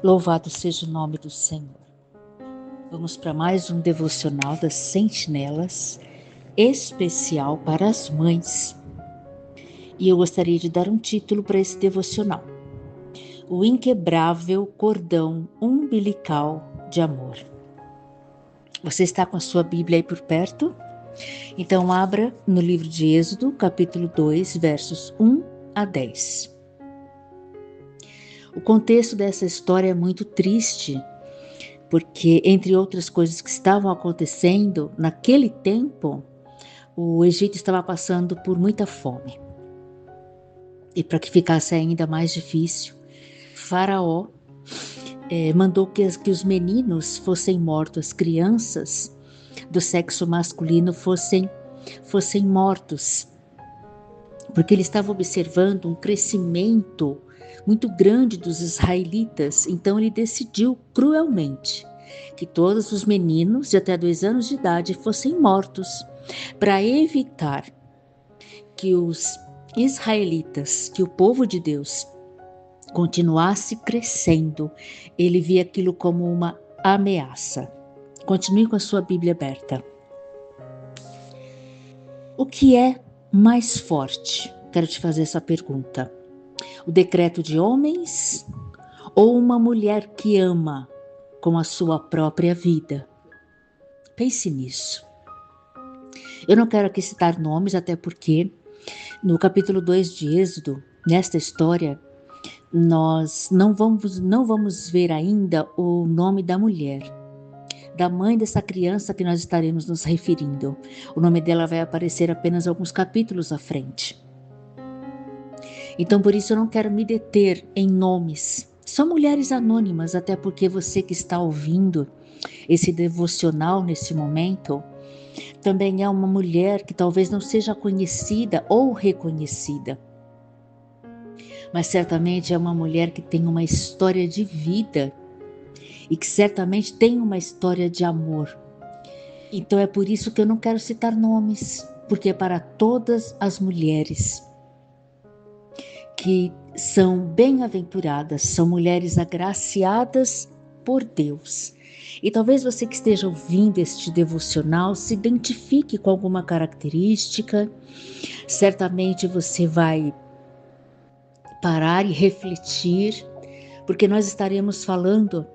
Louvado seja o nome do Senhor. Vamos para mais um devocional das Sentinelas, especial para as mães. E eu gostaria de dar um título para esse devocional: O Inquebrável Cordão Umbilical de Amor. Você está com a sua Bíblia aí por perto? Então abra no livro de Êxodo, capítulo 2, versos 1 a 10. O contexto dessa história é muito triste, porque, entre outras coisas que estavam acontecendo, naquele tempo, o Egito estava passando por muita fome. E para que ficasse ainda mais difícil, Faraó mandou que os meninos fossem mortos, as crianças do sexo masculino fossem mortos, porque ele estava observando um crescimento muito grande dos israelitas. Então ele decidiu cruelmente que todos os meninos de até 2 anos de idade fossem mortos, para evitar que os israelitas, que o povo de Deus continuasse crescendo. Ele via aquilo como uma ameaça. Continue com a sua Bíblia aberta. O que é mais forte? Quero te fazer essa pergunta. O decreto de homens ou uma mulher que ama com a sua própria vida? Pense nisso. Eu não quero aqui citar nomes, até porque no capítulo 2 de Êxodo, nesta história, nós não vamos ver ainda o nome da mulher, da mãe dessa criança que nós estaremos nos referindo. O nome dela vai aparecer apenas alguns capítulos à frente. Então, por isso eu não quero me deter em nomes. São mulheres anônimas, até porque você que está ouvindo esse devocional nesse momento, também é uma mulher que talvez não seja conhecida ou reconhecida. Mas certamente é uma mulher que tem uma história de vida e que certamente tem uma história de amor. Então é por isso que eu não quero citar nomes, porque é para todas as mulheres que são bem-aventuradas, são mulheres agraciadas por Deus. E talvez você que esteja ouvindo este devocional se identifique com alguma característica. Certamente você vai parar e refletir, porque nós estaremos falando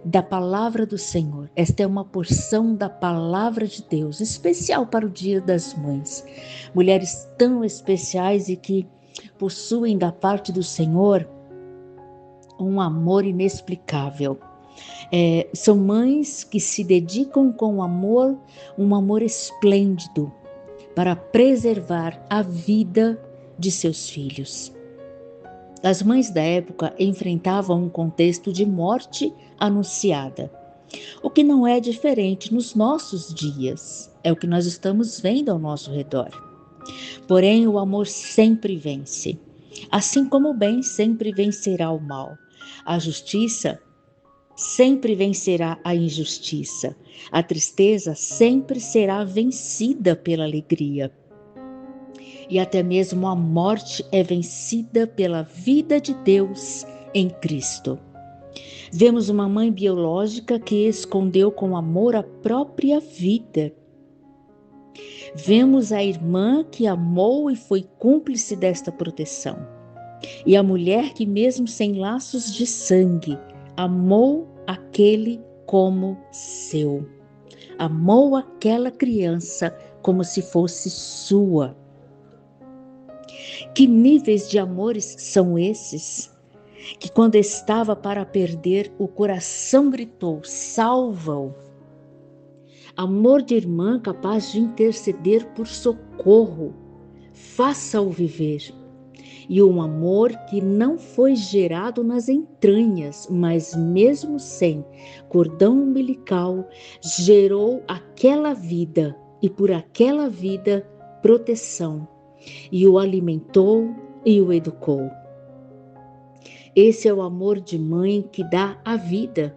da palavra do Senhor. Esta é uma porção da palavra de Deus, especial para o Dia das Mães. Mulheres tão especiais e que possuem da parte do Senhor um amor inexplicável. São mães que se dedicam com amor, um amor esplêndido, para preservar a vida de seus filhos. As mães da época enfrentavam um contexto de morte anunciada, o que não é diferente nos nossos dias, é o que nós estamos vendo ao nosso redor. Porém, o amor sempre vence, assim como o bem sempre vencerá o mal. A justiça sempre vencerá a injustiça. A tristeza sempre será vencida pela alegria. E até mesmo a morte é vencida pela vida de Deus em Cristo. Vemos uma mãe biológica que escondeu com amor a própria vida. Vemos a irmã que amou e foi cúmplice desta proteção. E a mulher que, mesmo sem laços de sangue, amou aquele como seu. Amou aquela criança como se fosse sua. Que níveis de amores são esses? Que quando estava para perder, o coração gritou: salva-o. Amor de irmã capaz de interceder por socorro, faça-o viver. E um amor que não foi gerado nas entranhas, mas mesmo sem cordão umbilical, gerou aquela vida e por aquela vida proteção, e o alimentou e o educou. Esse é o amor de mãe que dá a vida,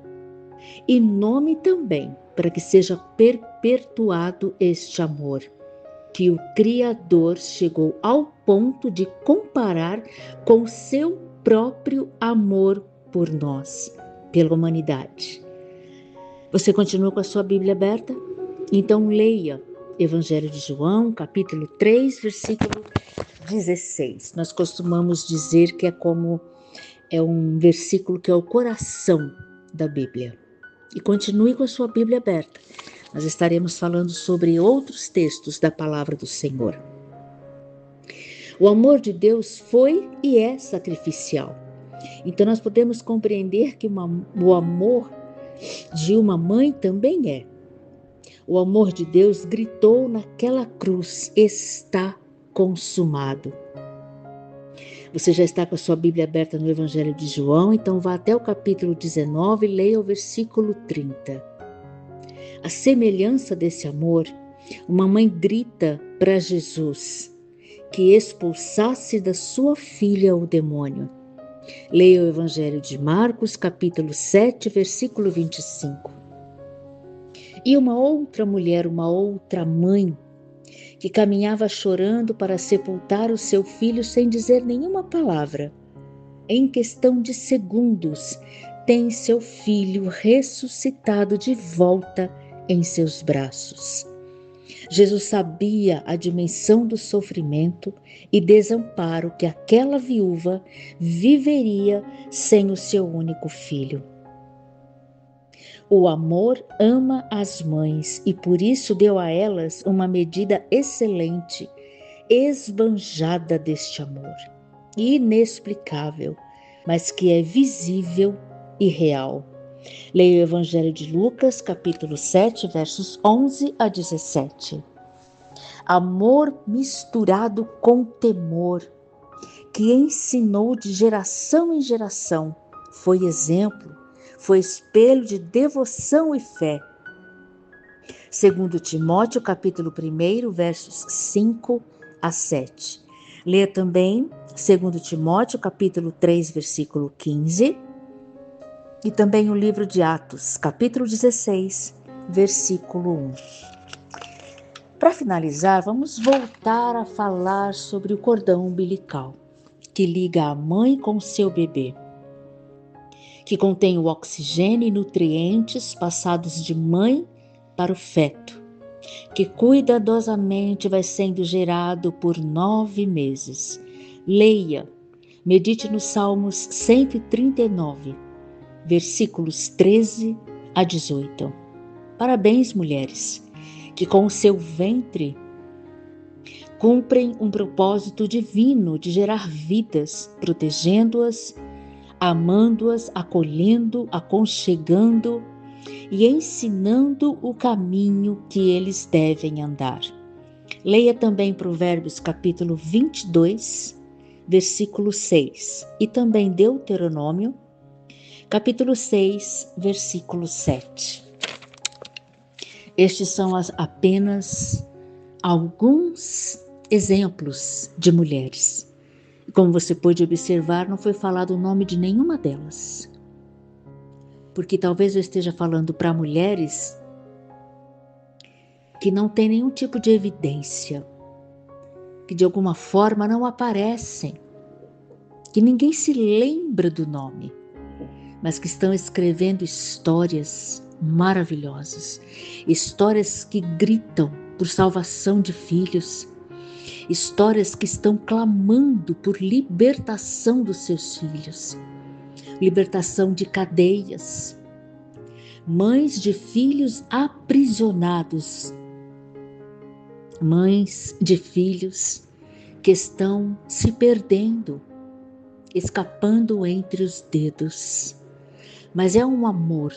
e nome também para que seja perpetuado este amor, que o Criador chegou ao ponto de comparar com seu próprio amor por nós, pela humanidade. Você continua com a sua Bíblia aberta? Então leia Evangelho de João, capítulo 3, versículo 16. Nós costumamos dizer que é um versículo que é o coração da Bíblia. E continue com a sua Bíblia aberta. Nós estaremos falando sobre outros textos da palavra do Senhor. O amor de Deus foi e é sacrificial. Então nós podemos compreender que o amor de uma mãe também é. O amor de Deus gritou naquela cruz: está consumado. Você já está com a sua Bíblia aberta no Evangelho de João, então vá até o capítulo 19 e leia o versículo 30. A semelhança desse amor, uma mãe grita para Jesus que expulsasse da sua filha o demônio. Leia o Evangelho de Marcos, capítulo 7, versículo 25. E uma outra mulher, uma outra mãe, que caminhava chorando para sepultar o seu filho sem dizer nenhuma palavra, em questão de segundos, tem seu filho ressuscitado de volta em seus braços. Jesus sabia a dimensão do sofrimento e desamparo que aquela viúva viveria sem o seu único filho. O amor ama as mães e por isso deu a elas uma medida excelente, esbanjada deste amor, inexplicável, mas que é visível e real. Leia o Evangelho de Lucas, capítulo 7, versos 11 a 17. Amor misturado com temor, que ensinou de geração em geração, foi exemplo, foi espelho de devoção e fé. Segundo Timóteo, capítulo 1, versos 5 a 7. Leia também segundo Timóteo, capítulo 3, versículo 15, e também o livro de Atos, capítulo 16, versículo 1. Para finalizar, vamos voltar a falar sobre o cordão umbilical, que liga a mãe com seu bebê, que contém o oxigênio e nutrientes passados de mãe para o feto, que cuidadosamente vai sendo gerado por 9 meses. Leia, medite nos Salmos 139, versículos 13 a 18. Parabéns, mulheres, que com o seu ventre cumprem um propósito divino de gerar vidas, protegendo-as, amando-as, acolhendo, aconchegando e ensinando o caminho que eles devem andar. Leia também Provérbios capítulo 22, versículo 6 e também Deuteronômio, capítulo 6, versículo 7. Estes são apenas alguns exemplos de mulheres. Como você pôde observar, não foi falado o nome de nenhuma delas. Porque talvez eu esteja falando para mulheres que não têm nenhum tipo de evidência, que de alguma forma não aparecem, que ninguém se lembra do nome, mas que estão escrevendo histórias maravilhosas, histórias que gritam por salvação de filhos, histórias que estão clamando por libertação dos seus filhos, libertação de cadeias, mães de filhos aprisionados, mães de filhos que estão se perdendo, escapando entre os dedos. Mas é um amor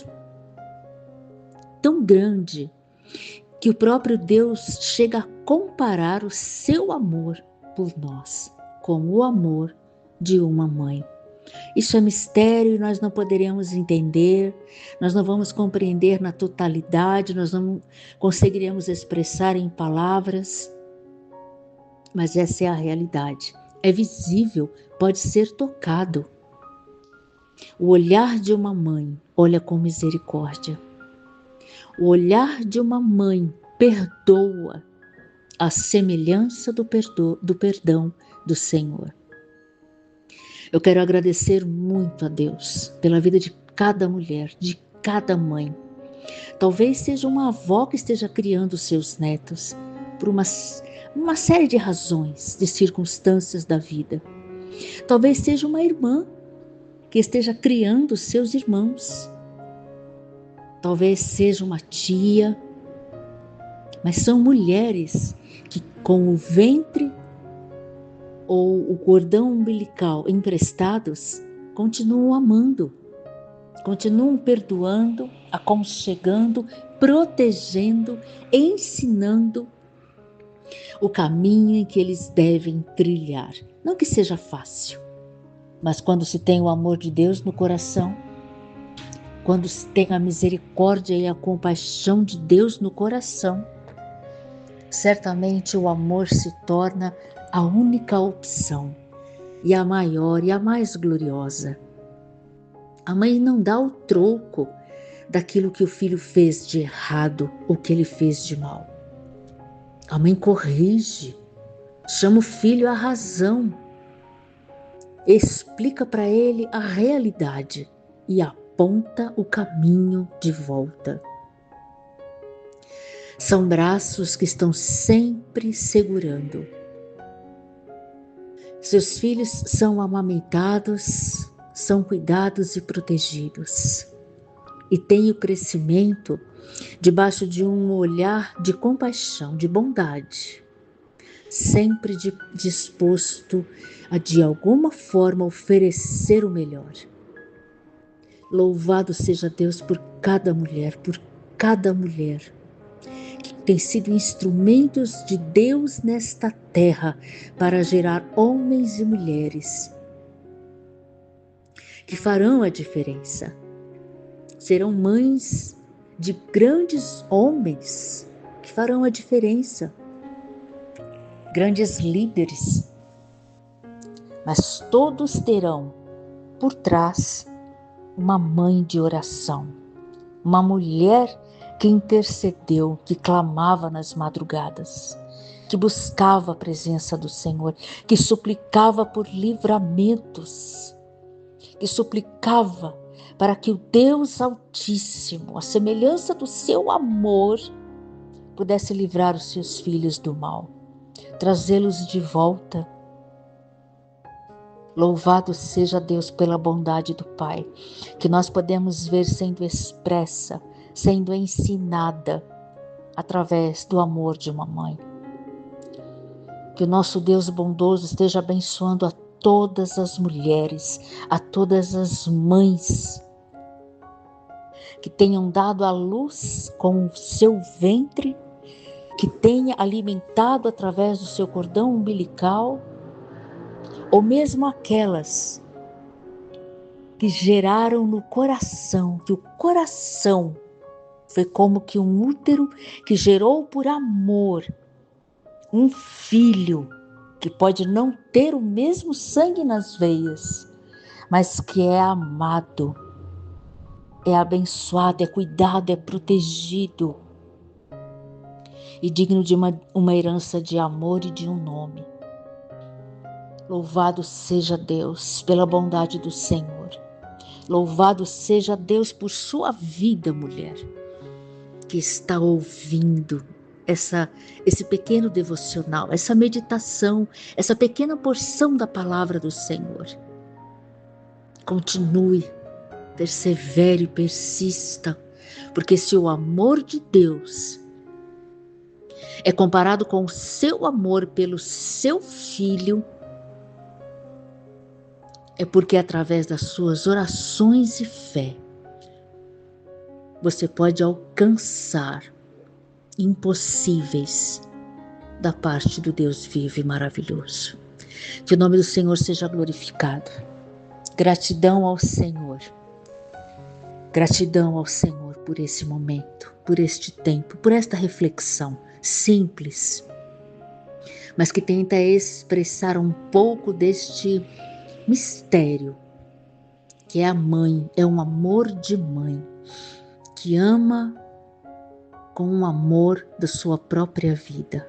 tão grande que o próprio Deus chega a comparar o seu amor por nós com o amor de uma mãe. Isso é mistério e nós não poderemos entender, nós não vamos compreender na totalidade, nós não conseguiremos expressar em palavras, mas essa é a realidade. É visível, pode ser tocado. O olhar de uma mãe olha com misericórdia. O olhar de uma mãe perdoa a semelhança do perdão do Senhor. Eu quero agradecer muito a Deus pela vida de cada mulher, de cada mãe. Talvez seja uma avó que esteja criando seus netos por uma série de razões, de circunstâncias da vida. Talvez seja uma irmã que esteja criando seus irmãos. Talvez seja uma tia, mas são mulheres que com o ventre ou o cordão umbilical emprestados, continuam amando, continuam perdoando, aconchegando, protegendo, ensinando o caminho em que eles devem trilhar. Não que seja fácil, mas quando se tem o amor de Deus no coração, quando se tem a misericórdia e a compaixão de Deus no coração, certamente o amor se torna a única opção, e a maior e a mais gloriosa. A mãe não dá o troco daquilo que o filho fez de errado ou que ele fez de mal. A mãe corrige, chama o filho à razão, explica para ele a realidade e aponta o caminho de volta. São braços que estão sempre segurando. Seus filhos são amamentados, são cuidados e protegidos. E têm o crescimento debaixo de um olhar de compaixão, de bondade, sempre disposto a de alguma forma oferecer o melhor. Louvado seja Deus por cada mulher que tem sido instrumentos de Deus nesta terra para gerar homens e mulheres que farão a diferença. Serão mães de grandes homens que farão a diferença, grandes líderes, mas todos terão por trás uma mãe de oração, uma mulher que intercedeu, que clamava nas madrugadas, que buscava a presença do Senhor, que suplicava por livramentos, que suplicava para que o Deus Altíssimo, a semelhança do seu amor, pudesse livrar os seus filhos do mal, trazê-los de volta. Louvado seja Deus pela bondade do Pai, que nós podemos ver sendo expressa, sendo ensinada através do amor de uma mãe. Que o nosso Deus bondoso esteja abençoando a todas as mulheres, a todas as mães que tenham dado à luz com o seu ventre, que tenha alimentado através do seu cordão umbilical, ou mesmo aquelas que geraram no coração, que o coração foi como que um útero que gerou por amor um filho que pode não ter o mesmo sangue nas veias, mas que é amado, é abençoado, é cuidado, é protegido e digno de uma herança de amor e de um nome. Louvado seja Deus pela bondade do Senhor. Louvado seja Deus por sua vida, mulher, que está ouvindo esse pequeno devocional, essa meditação, essa pequena porção da palavra do Senhor. Continue, persevere, persista, porque se o amor de Deus é comparado com o seu amor pelo seu filho, é porque através das suas orações e fé, você pode alcançar impossíveis da parte do Deus vivo e maravilhoso. Que o nome do Senhor seja glorificado. Gratidão ao Senhor. Gratidão ao Senhor por esse momento, por este tempo, por esta reflexão simples, mas que tenta expressar um pouco deste mistério que é a mãe, é um amor de mãe que ama com o amor da sua própria vida.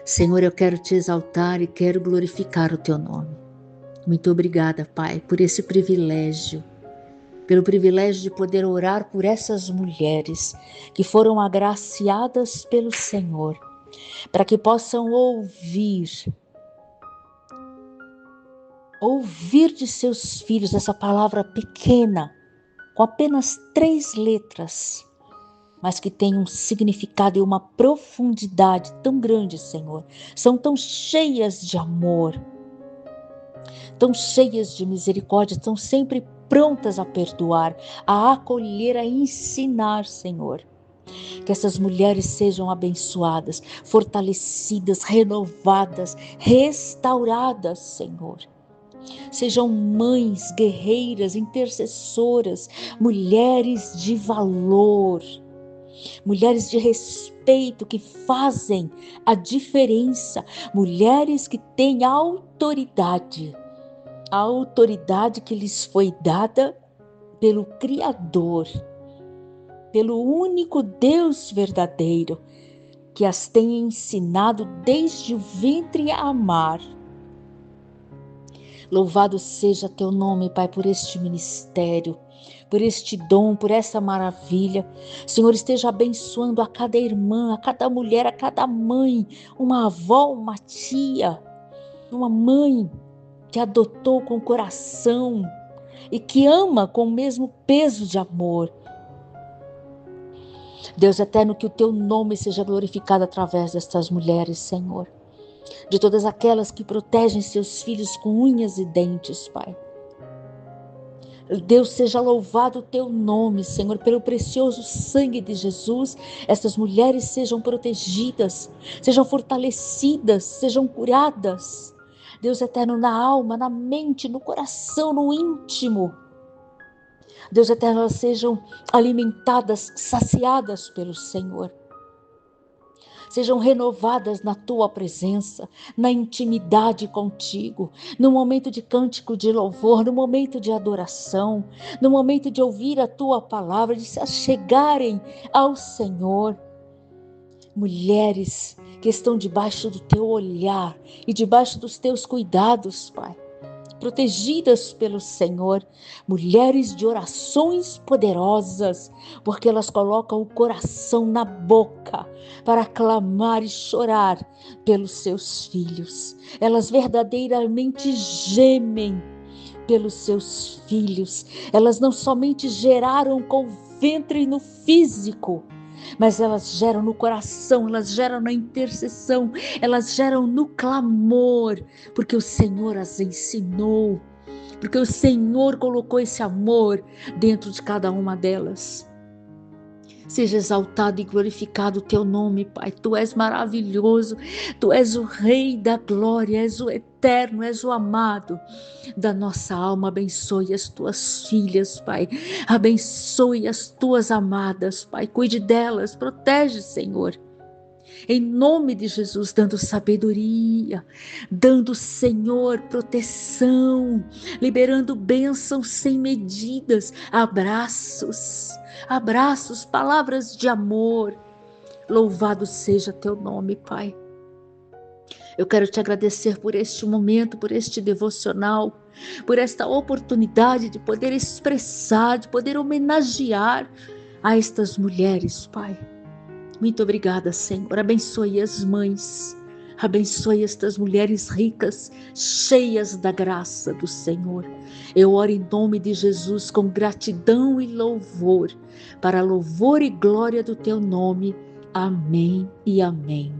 Senhor, eu quero te exaltar e quero glorificar o teu nome. Muito obrigada, Pai, por esse privilégio, pelo privilégio de poder orar por essas mulheres que foram agraciadas pelo Senhor, para que possam ouvir de seus filhos essa palavra pequena, com apenas 3 letras, mas que tem um significado e uma profundidade tão grande, Senhor. São tão cheias de amor, tão cheias de misericórdia, estão sempre prontas a perdoar, a acolher, a ensinar, Senhor. Que essas mulheres sejam abençoadas, fortalecidas, renovadas, restauradas, Senhor. Sejam mães, guerreiras, intercessoras, mulheres de valor, mulheres de respeito que fazem a diferença, mulheres que têm autoridade, a autoridade que lhes foi dada pelo Criador, pelo único Deus verdadeiro, que as tem ensinado desde o ventre a amar. Louvado seja teu nome, Pai, por este ministério, por este dom, por essa maravilha. Senhor, esteja abençoando a cada irmã, a cada mulher, a cada mãe, uma avó, uma tia, uma mãe que adotou com coração e que ama com o mesmo peso de amor. Deus eterno, que o teu nome seja glorificado através destas mulheres, Senhor. De todas aquelas que protegem seus filhos com unhas e dentes, Pai. Deus, seja louvado o teu nome, Senhor, pelo precioso sangue de Jesus. Estas mulheres sejam protegidas, sejam fortalecidas, sejam curadas. Deus eterno, na alma, na mente, no coração, no íntimo. Deus eterno, elas sejam alimentadas, saciadas pelo Senhor. Sejam renovadas na tua presença, na intimidade contigo, no momento de cântico de louvor, no momento de adoração, no momento de ouvir a tua palavra, de se achegarem ao Senhor. Mulheres que estão debaixo do teu olhar e debaixo dos teus cuidados, Pai, protegidas pelo Senhor, mulheres de orações poderosas, porque elas colocam o coração na boca para clamar e chorar pelos seus filhos. Elas verdadeiramente gemem pelos seus filhos. Elas não somente geraram com o ventre no físico, mas elas geram no coração, elas geram na intercessão, elas geram no clamor, porque o Senhor as ensinou, porque o Senhor colocou esse amor dentro de cada uma delas. Seja exaltado e glorificado o teu nome, Pai. Tu és maravilhoso, tu és o Rei da glória, és o eterno, és o amado da nossa alma. Abençoe as tuas filhas, Pai. Abençoe as tuas amadas, Pai. Cuide delas, protege, Senhor. Em nome de Jesus, dando sabedoria, dando, Senhor, proteção, liberando bênçãos sem medidas, abraços, palavras de amor. Louvado seja teu nome, Pai. Eu quero te agradecer por este momento, por este devocional, por esta oportunidade de poder expressar, de poder homenagear a estas mulheres, Pai. Muito obrigada, Senhor. Abençoe as mães, abençoe estas mulheres ricas, cheias da graça do Senhor. Eu oro em nome de Jesus com gratidão e louvor, para louvor e glória do teu nome. Amém e amém.